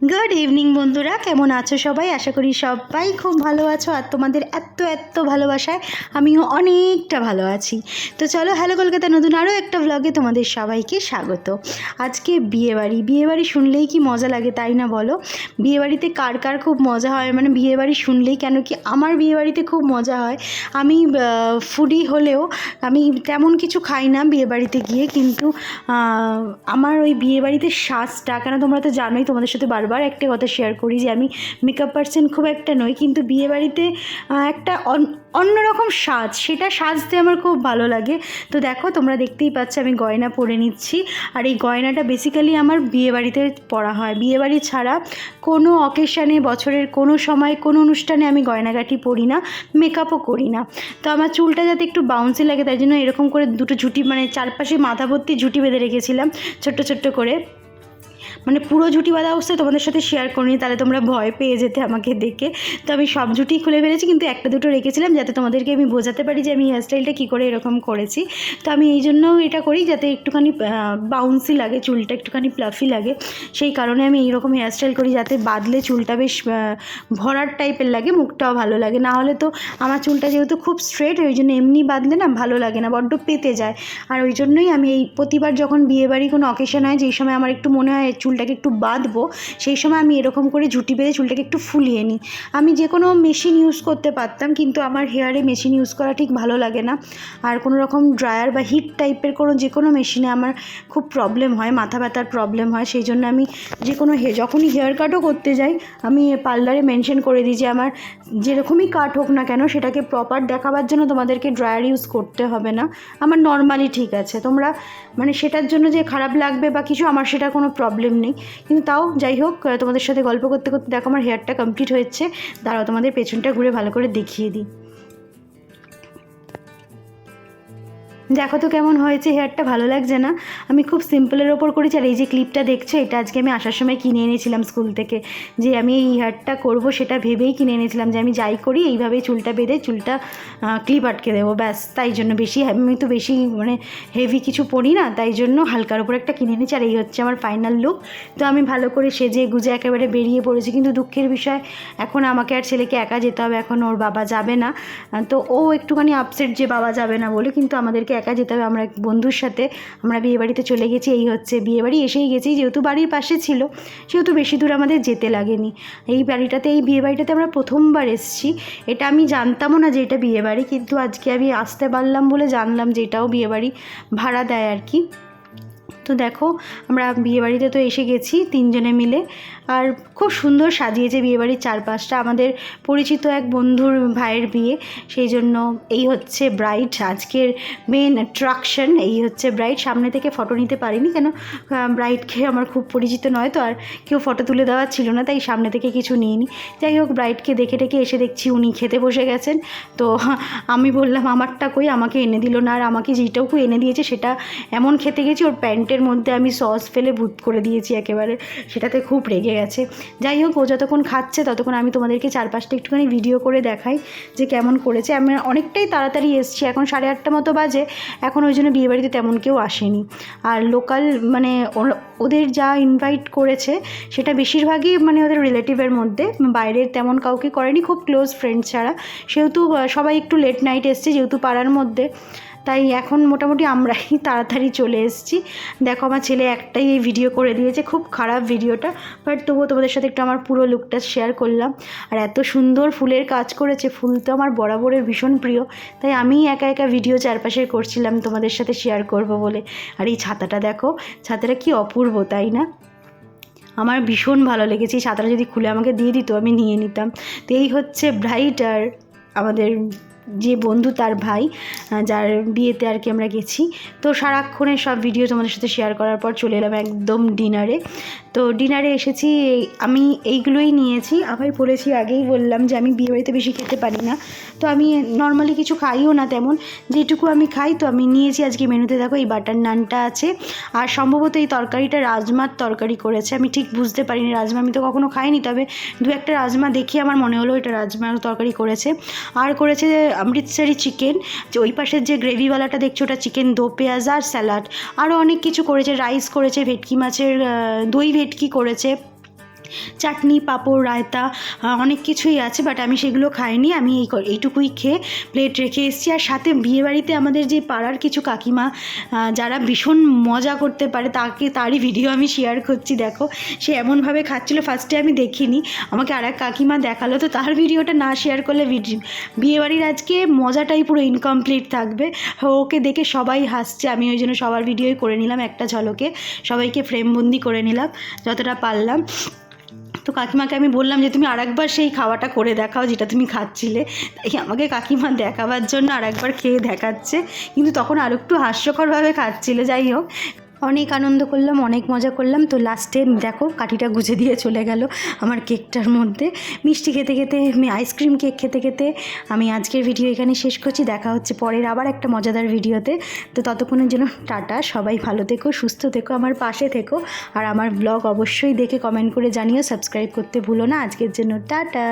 Good evening বন্ধুরা, কেমন আছো সবাই? আশা করি সবাই খুব ভালো আছো। আর তোমাদের এত এত ভালোবাসায় আমিও অনেকটা ভালো আছি। তো চলো, হ্যালো কলকাতা নতুন আরও একটা ব্লগে তোমাদের সবাইকে স্বাগত। আজকে বিয়েবাড়ি শুনলেই কি মজা লাগে, তাই না বলো? বিয়েবাড়িতে কার কার খুব মজা হয়, মানে বিয়েবাড়ি শুনলেই কেন কি আমার বিয়েবাড়িতে খুব মজা হয়। আমি ফুডি হলেও আমি তেমন কিছু খাই না বিয়েবাড়িতে গিয়ে, কিন্তু আমার ওই বিয়েবাড়িতে সাজটা, কেন তোমরা তো জানোই, তোমাদের সাথে বারবার একটা কথা শেয়ার করি যে আমি মেকআপ পার্সন খুব একটা নই, কিন্তু বিয়েবাড়িতে একটা অন্যরকম সাজ, সেটা সাজতে আমার খুব ভালো লাগে। তো দেখো, তোমরা দেখতেই পাচ্ছ আমি গয়না পরে নিচ্ছি। আর এই গয়নাটা বেসিক্যালি আমার বিয়েবাড়িতে পরা হয়। বিয়েবাড়ি ছাড়া কোনো অকেশানে, বছরের কোনো সময়, কোনো অনুষ্ঠানে আমি গয়নাগাটি পরি না, মেকআপও করি না। তো আমার চুলটা যাতে একটু বাউন্সি লাগে, তাই জন্য এরকম করে দুটো ঝুঁটি, মানে চারপাশে মাথা ভর্তি ঝুঁটি বেঁধে রেখেছিলাম ছোট্ট ছোট্ট করে। মানে পুরো ঝুঁটি বাঁধা অবস্থায় তোমাদের সাথে শেয়ার করিনি, তাহলে তোমরা ভয় পেয়ে যেতে আমাকে দেখে। তো আমি সব ঝুঁটি খুলে ফেলেছি, কিন্তু একটা দুটো রেখেছিলাম যাতে তোমাদেরকে আমি বোঝাতে পারি যে আমি হেয়ারস্টাইলটা কী করে এরকম করেছি। তো আমি এই জন্য এটা করি যাতে একটুখানি বাউন্সি লাগে, চুলটা একটুখানি প্লাফি লাগে। সেই কারণে আমি এইরকম হেয়ারস্টাইল করি, যাতে বাঁধলে চুলটা বেশ ভরার টাইপের লাগে, মুখটাও ভালো লাগে। না হলে তো আমার চুলটা যেহেতু খুব স্ট্রেট, ওই জন্য এমনি বাঁধলে না ভালো লাগে না, বড্ড পেতে যায়। আর ওই জন্যই আমি এই প্রতিবার যখন বিয়েবাড়ি কোনো অকেশন হয়, যেই সময় আমার একটু মনে হয় চুলটাকে একটু বাঁধবো, সেই সময় আমি এরকম করে ঝুঁটি বেঁধে চুলটাকে একটু ফুলিয়ে নিই। আমি যে কোনো মেশিন ইউজ করতে পারতাম, কিন্তু আমার হেয়ারে মেশিন ইউজ করা ঠিক ভালো লাগে না। আর কোনো রকম ড্রায়ার বা হিট টাইপের যে কোনো মেশিনে আমার খুব প্রবলেম হয়, মাথা ব্যথার প্রবলেম হয়। সেই জন্য আমি যে কোনো যখনই হেয়ার কাটও করতে যাই, আমি পার্লারে মেনশন করে দিই যে আমার যেরকমই কাট হোক না কেন, সেটাকে প্রপার দেখাবার জন্য তোমাদেরকে ড্রায়ার ইউজ করতে হবে না, আমার নর্মালি ঠিক আছে। তোমরা মানে সেটার জন্য যে খারাপ লাগবে বা কিছু, আমার সেটা কোনো প্রবলেম নেই। কিন্তু তাও যাই হোক, তোমাদের সাথে গল্প করতে করতে দেখো আমার হেয়ারটা কমপ্লিট হয়েছে। দাঁড়াও, তোমাদের পেছনটা ঘুরে ভালো করে দেখিয়ে দিই। দেখো তো কেমন হয়েছে হেয়ারটা, ভালো লাগছে না? আমি খুব সিম্পলের ওপর করেছি। আর এই যে ক্লিপটা দেখছো, এটা আজকে আমি আসার সময় কিনে এনেছিলাম স্কুল থেকে, যে আমি এই হেয়ারটা করব সেটা ভেবেই কিনে এনেছিলাম, যে আমি যাই করি এইভাবেই চুলটা বেঁধে চুলটা ক্লিপ আটকে দেবো, ব্যাস। তাই জন্য আমি তো বেশি মানে হেভি কিছু পরি না, তাই জন্য হালকার ওপর একটা কিনে এনেছি। আর এই হচ্ছে আমার ফাইনাল লুক। তো আমি ভালো করে সেজে গুজে একেবারে বেরিয়ে পড়েছি, কিন্তু দুঃখের বিষয় এখন আমাকে আর ছেলেকে একা যেতে হবে, এখন ওর বাবা যাবে না। তো ও একটুখানি আপসেট যে বাবা যাবে না বলে, কিন্তু আমাদেরকে একা যেতে হবে। আমরা এক বন্ধুর সাথে আমরা বিয়েবাড়িতে চলে গেছি। এই হচ্ছে বিয়েবাড়ি, এসেই গেছি, যেহেতু বাড়ির পাশে ছিল সেহেতু বেশি দূর আমাদের যেতে লাগেনি। এই বিয়েবাড়িটাতে আমরা প্রথমবার এসেছি। এটা আমি জানতামও না যে এটা বিয়েবাড়ি, কিন্তু আজকে আমি আসতে পারলাম বলে জানলাম যে এটাও বিয়েবাড়ি, ভাড়া দেয় আর কি। তো দেখো, আমরা বিয়েবাড়িতে তো এসে গেছি তিনজনে মিলে। আর খুব সুন্দর সাজিয়েছে বিয়েবাড়ির চারপাশটা, আমাদের পরিচিত এক বন্ধুর ভাইয়ের বিয়ে, সেই জন্য এই হচ্ছে ব্রাইড, আজকের মেন অ্যাট্রাকশন এই হচ্ছে ব্রাইড। সামনে থেকে ফটো নিতে পারিনি, কেন ব্রাইডকে আমার খুব পরিচিত নয় তো, আর কেউ ফটো তুলে দেওয়ার ছিল না, তাই সামনে থেকে কিছু নিইনি। যাই হোক, ব্রাইডকে দেখে এসে দেখছি উনি খেতে বসে গেছেন। তো আমি বললাম আমারটা কই, আমাকে এনে দিল না। আর আমাকে যেটুকু এনে দিয়েছে সেটা এমন খেতে গেছি, ওর প্যান্টের মধ্যে আমি সস ফেলে ভূত করে দিয়েছি একেবারে, সেটাতে খুব রেগে গেছে। যাই হোক, ও যতক্ষণ খাচ্ছে ততক্ষণ আমি তোমাদেরকে চারপাশটা একটুখানি ভিডিও করে দেখাই যে কেমন করেছে। আমি অনেকটাই তাড়াতাড়ি এসেছি, এখন 8:30 মতো বাজে, এখন ওই জন্য বিয়েবাড়িতে তেমন কেউ আসেনি। আর লোকাল মানে ওদের যা ইনভাইট করেছে সেটা বেশিরভাগই মানে ওদের রিলেটিভের মধ্যে, বাইরের তেমন কাউকে করেনি, খুব ক্লোজ ফ্রেন্ড ছাড়া। সেহেতু সবাই একটু লেট নাইট এসছে, যেহেতু পাড়ার মধ্যে, তাই এখন মোটামুটি আমরাই তাড়াতাড়ি চলে এসেছি। দেখো, আমার ছেলে একটাই এই ভিডিও করে দিয়েছে, খুব খারাপ ভিডিওটা, বাট তবুও তোমাদের সাথে একটু আমার পুরো লুকটা শেয়ার করলাম। আর এত সুন্দর ফুলের কাজ করেছে, ফুল তো আমার বরাবরের ভীষণ প্রিয়, তাই আমি একা একা ভিডিও চারপাশে করছিলাম তোমাদের সাথে শেয়ার করব বলে। আর এই ছাতাটা দেখো, ছাতাটা কি অপূর্ব, তাই না? আমার ভীষণ ভালো লেগেছে। এই ছাতাটা যদি খুলে আমাকে দিয়ে দিত আমি নিয়ে নিতাম। তো এই হচ্ছে ব্রাইড আর আমাদের যে বন্ধু তার ভাই, যার বিয়েতে আর কি আমরা গেছি। তো সারাক্ষণের সব ভিডিও তোমাদের সাথে শেয়ার করার পর চলে এলাম একদম ডিনারে। তো ডিনারে এসেছি, আমি এইগুলোই নিয়েছি। আমি বলেছি, আগেই বললাম যে আমি বিয়েবাড়িতে বেশি খেতে পারি না, তো আমি নর্মালি কিছু খাইও না তেমন, যেটুকু আমি খাই। তো আমি নিয়েছি আজকে মেনুতে, দেখো এই বাটার নানটা আছে, আর সম্ভবত এই তরকারিটা রাজমার তরকারি করেছে, আমি ঠিক বুঝতে পারিনি, রাজমা আমি তো কখনো খাইনি, তবে দু একটা রাজমা দেখে আমার মনে হলো এটা রাজমার তরকারি করেছে। আর করেছে অমৃতসরি চিকেন, যে ওই পাশের যে গ্রেভিওয়ালাটা দেখছো ওটা চিকেন দো পেঁয়াজ আর স্যালাড, আরও অনেক কিছু করেছে, রাইস করেছে, ভেটকি মাছের দই ভেটকি করেছে, চাটনি, পাঁপড়, রায়তা অনেক কিছুই আছে, বাট আমি সেগুলো খাইনি। আমি এইটুকুই খেয়ে প্লেট রেখে এসেছি। আর সাথে বিয়েবাড়িতে আমাদের যে পাড়ার কিছু কাকিমা যারা ভীষণ মজা করতে পারে, তারই ভিডিও আমি শেয়ার করছি। দেখো সে এমনভাবে খাচ্ছিলো, ফার্স্টে আমি দেখিনি, আমাকে আর এক কাকিমা দেখালো, তো তার ভিডিওটা না শেয়ার করলে বিয়েবাড়ির আজকে মজাটাই পুরো ইনকমপ্লিট থাকবে। ওকে দেখে সবাই হাসছে, আমি ওই জন্য সবার ভিডিওই করে নিলাম একটা ঝলকে, সবাইকে ফ্রেমবন্দি করে নিলাম যতটা পারলাম। তো কাকিমাকে আমি বললাম যে তুমি আরেকবার সেই খাওয়াটা করে দেখাও যেটা তুমি খাচ্ছিলে। তাই আমাকে কাকিমা দেখাবার জন্য আরেকবার খেয়ে দেখাচ্ছে, কিন্তু তখন আর একটু হাস্যকরভাবে খাচ্ছিল। যাই হোক, অনেক আনন্দ করলাম, অনেক মজা করলাম। তো লাস্টে দেখো কাঠিটা গুজে দিয়ে চলে গেল আমার কেকটার মধ্যে। মিষ্টি খেতে খেতে, আইসক্রিম কেক খেতে খেতে আমি আজকের ভিডিও এখানে শেষ করছি। দেখা হচ্ছে পরের আবার একটা মজাদার ভিডিওতে। তো ততক্ষণের জন্য টাটা, সবাই ভালো থেকো, সুস্থ থেকো, আমার পাশে থেকো। আর আমার ব্লগ অবশ্যই দেখে কমেন্ট করে জানিও, সাবস্ক্রাইব করতে ভুলো না। আজকের জন্য টাটা।